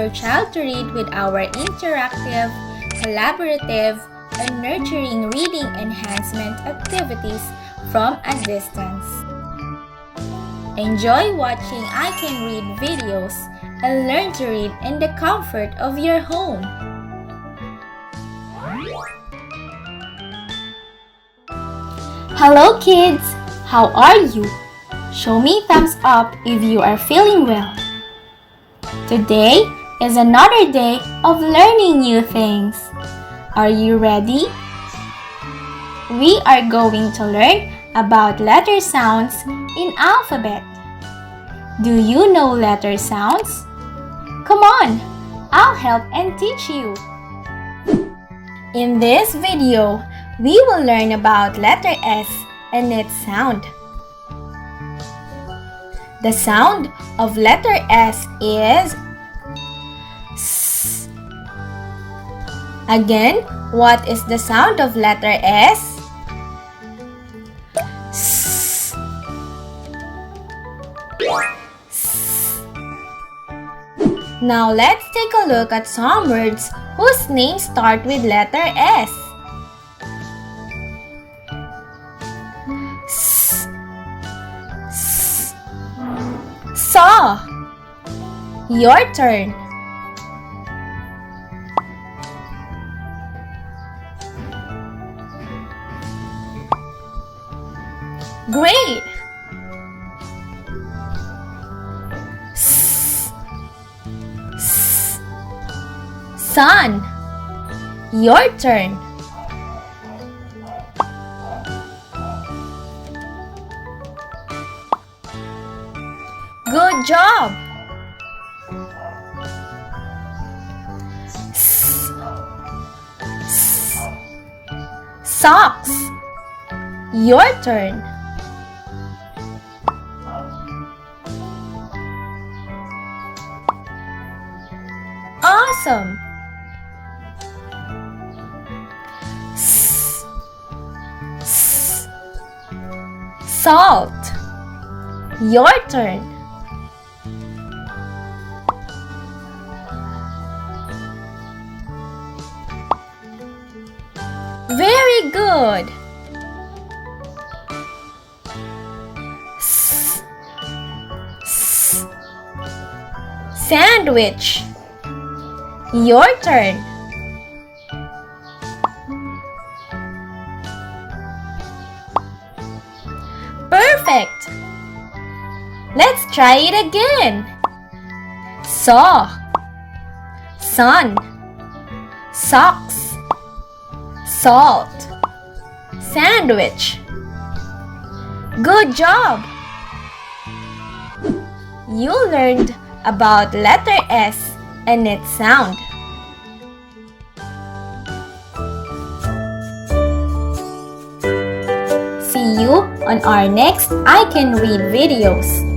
your child to read with our interactive, collaborative, and nurturing reading enhancement activities from a distance. Enjoy watching ICaN Read videos and learn to read in the comfort of your home. Hello kids! How are you? Show me thumbs up if you are feeling well. Today is another day of learning new things. Are you ready? We are going to learn about letter sounds in alphabet. Do you know letter sounds? Come on, I'll help and teach you. In this video, we will learn about letter S and its sound. The sound of letter S is S. Again, what is the sound of letter S? S. S. Now let's take a look at some words whose names start with letter S. S. S. Saw. Your turn. Great! S. S. Sun. Your turn. Good job! S. S. Socks. Your turn. Awesome! S. S. Salt. Your turn. Very good! S. S. Sandwich. Your turn. Perfect! Let's try it again. Saw. Sun. Socks. Salt. Sandwich. Good job! You learned about letter S and its sound. See you on our next ICaN Read videos.